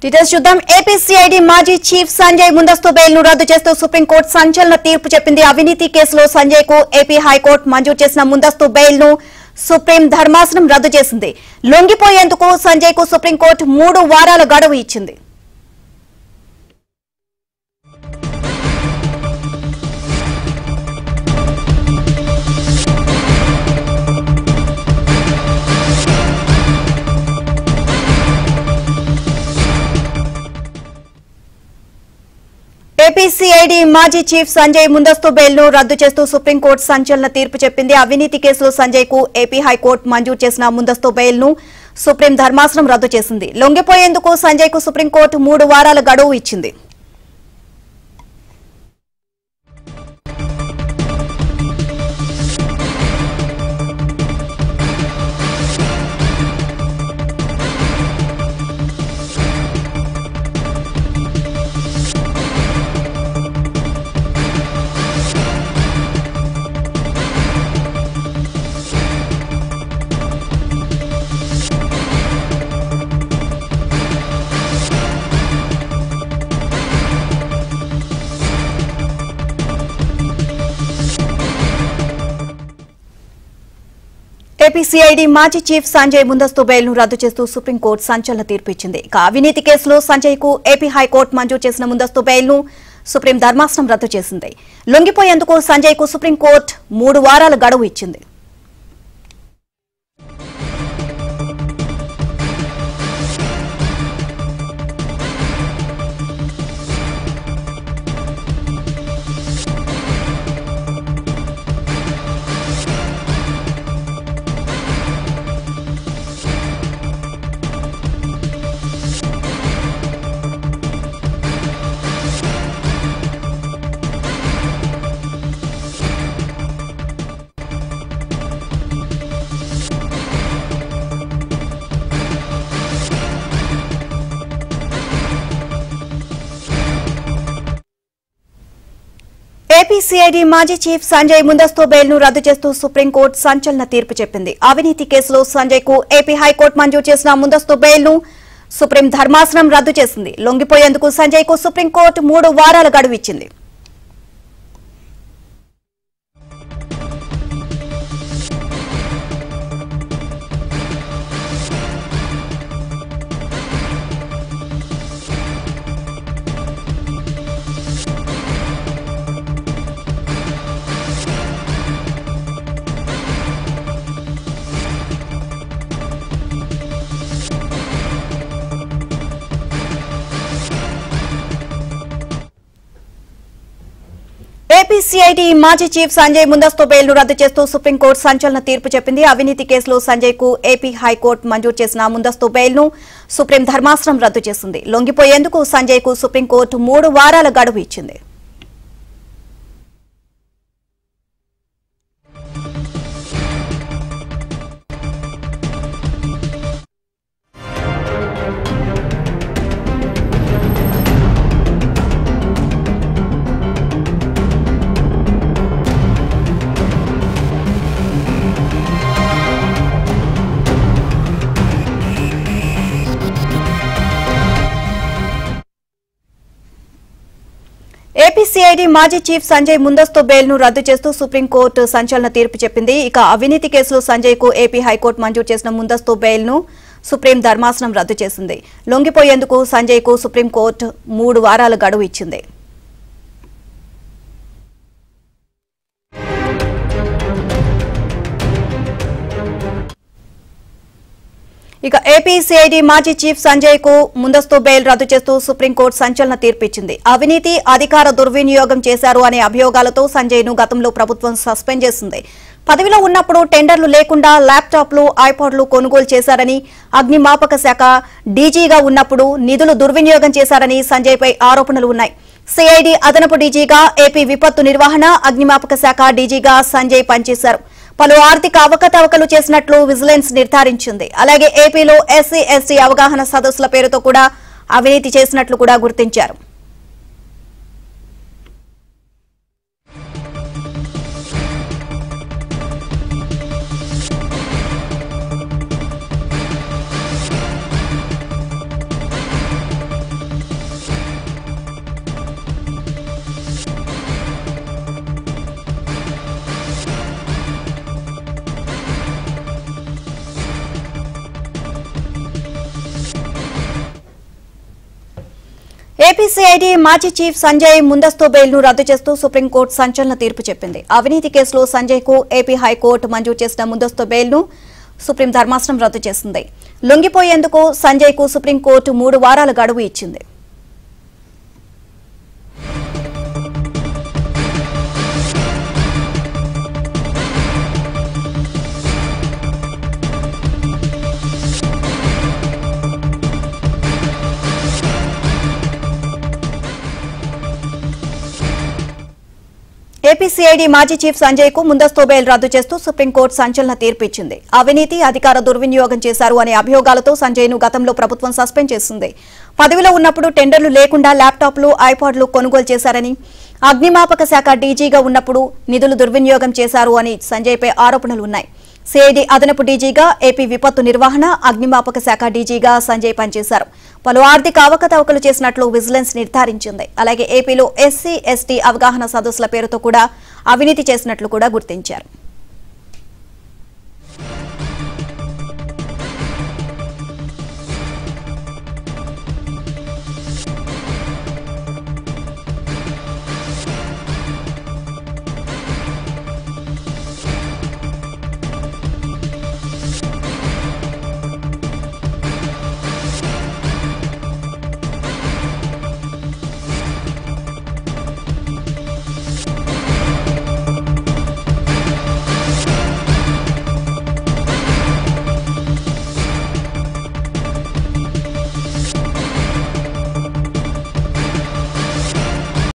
Details చూద్దాం. ఏపీసీఐడీ మాజీ chief Sanjay ముందస్తు బెయిల్ ను రద్దు చేస్తూ సుప్రీంకోర్టు సంచలన తీర్పు చెప్పింది. అవినీతి కేసులో సంజయ్ కు ఏపీ హైకోర్టు మంజూరు చేసిన ముందస్తు బెయిల్ ను సుప్రీం ధర్మాసనం రద్దు చేసింది. లొంగిపోయేందుకు సంజయ్ కు సుప్రీంకోర్టు 3 వారాల గడువు ఇచ్చింది. ఏపీసీఐడీ మాజీ చీఫ్ సంజయ్ ముందస్తు బెయిల్ ను రద్దు చేస్తూ సుప్రీంకోర్టు సంచలన తీర్పు చెప్పింది. అవినీతి కేసులో సంజయ్ కు ఏపీ హైకోర్టు మంజూరు చేసిన ముందస్తు బెయిల్ ను సుప్రీం ధర్మాసనం రద్దు చేసింది. లొంగిపోయేందుకు సంజయ్ కు సుప్రీంకోర్టు 3 వారాల గడువు ఇచ్చింది. ఏపీసీఐడీ మాజీ చీఫ్ సంజయ్ ముందస్తు బెయిల్ ను రద్దు చేస్తూ సుప్రీంకోర్టు సంచలన తీర్పు ఇచ్చింది. ఇక అవినీతి కేసులో సంజయ్ కు ఏపీ హైకోర్టు మంజూరు చేసిన ముందస్తు బెయిల్ ను సుప్రీం ధర్మాసనం రద్దు చేసింది. లొంగిపోయేందుకు సంజయ్ కు సుప్రీంకోర్టు 3 వారాల గడువు ఇచ్చింది. ఏపీసీఐడీ మాజీ చీఫ్ సంజయ్ ముందస్తు బెయిల్ ను రద్దు చేస్తూ సుప్రీంకోర్టు సంచలన తీర్పు చెప్పింది. అవినీతి కేసులో సంజయ్ కు ఏపీ హైకోర్టు మంజూరు చేసిన ముందస్తు బెయిల్ ను సుప్రీం ధర్మాసనం రద్దు చేసింది. లొంగిపోయేందుకు సంజయ్ కు సుప్రీంకోర్టు 3 వారాల గడువు ఇచ్చింది. ఏపీసీఐడీ మాజీ చీఫ్ సంజయ్ ముందస్తు బెయిల్ ను రద్దు చేస్తూ సుప్రీంకోర్టు సంచలన తీర్పు చెప్పింది. అవినీతి కేసులో సంజయ్ కు ఏపీ హైకోర్టు మంజూరు చేసిన ముందస్తు బెయిల్ ను సుప్రీం ధర్మాసనం రద్దు చేసింది. లొంగిపోయేందుకు సంజయ్ కు సుప్రీంకోర్టు 3 వారాల గడువు ఇచ్చింది. ఏపీసీఐడీ మాజీ చీఫ్ సంజయ్ ముందస్తు బెయిల్ ను రద్దు చేస్తూ సుప్రీంకోర్టు సంచలన తీర్పు చెప్పింది. ఇక అవినీతి కేసులో సంజయ్ కు ఏపీ హైకోర్టు మంజూరు చేసిన ముందస్తు బెయిల్ ను సుప్రీం ధర్మాసనం రద్దు చేసింది. లొంగిపోయేందుకు సంజయ్ కు సుప్రీంకోర్టు 3 వారాల గడువు ఇచ్చింది. ఇక ఏపీసీఐడీ మాజీ చీఫ్ సంజయ్ కు ముందస్తు బెయిల్ రద్దు చేస్తూ సుప్రీంకోర్టు సంచలన తీర్పు ఇచ్చింది. అవినీతి, అధికార దుర్వినియోగం చేశారు అనే అభియోగాలతో సంజయ్ ను గతంలో ప్రభుత్వం సస్పెండ్ చేసింది. పదవిలో ఉన్నప్పుడు టెండర్లు లేకుండా ల్యాప్టాప్లు, ఐపాడ్లు కొనుగోలు చేశారని, అగ్నిమాపక శాఖ డీజీగా ఉన్నప్పుడు నిధులు దుర్వినియోగం చేశారని సంజయ్ పై ఆరోపణలు ఉన్నాయి. సిఐడి అదనపు డీజీగా, ఏపీ విపత్తు నిర్వహణ, అగ్నిమాపక శాఖ డీజీగా సంజయ్ పనిచేశారు. పలు ఆర్థిక అవకతవకలు చేసినట్లు విజిలెన్స్ నిర్ధారించింది. అలాగే ఏపీలో ఎస్సీ, ఎస్టీ అవగాహన సదస్సుల పేరుతో కూడా అవినీతి చేసినట్లు కూడా గుర్తించారు. ఏపీసీఐడీ మాజీ చీఫ్ సంజయ్ ముందస్తు బెయిల్ను రద్దు చేస్తూ సుప్రీంకోర్టు సంచలన తీర్పు చెప్పింది. అవినీతి కేసులో సంజయ్కు ఏపీ హైకోర్టు మంజూరు చేసిన ముందస్తు బెయిల్ను సుప్రీం ధర్మాసనం రద్దు చేసింది. లొంగిపోయేందుకు సంజయ్కు సుప్రీంకోర్టు 3 వారాల గడువు ఇచ్చింది. ఏపీసీఐడీ మాజీ చీఫ్ సంజయ్ కు ముందస్తు బెయిల్ రద్దు చేస్తూ సుప్రీంకోర్టు సంచలన తీర్పు ఇచ్చింది. అవినీతి, అధికార దుర్వినియోగం చేశారు అనే అభియోగాలతో సంజయ్ ను గతంలో ప్రభుత్వం సస్పెండ్ చేసింది. పదవిలో ఉన్నప్పుడు టెండర్లు లేకుండా ల్యాప్టాప్లు, ఐపాడ్లు కొనుగోలు చేశారని, అగ్నిమాపక శాఖ డీజీగా ఉన్నప్పుడు నిధులు దుర్వినియోగం చేశారు అని సంజయ్పై ఆరోపణలు ఉన్నాయి. సిఐడి అదనపు డీజీగా, ఏపీ విపత్తు నిర్వహణ, అగ్నిమాపక శాఖ డీజీగా సంజయ్ పనిచేశారు. పలు ఆర్థిక అవకతవకలు చేసినట్లు విజిలెన్స్ నిర్ధారించింది. అలాగే ఏపీలో ఎస్సీ, ఎస్టీ అవగాహన సదస్సుల పేరుతో కూడా అవినీతి చేసినట్లు కూడా గుర్తించారు.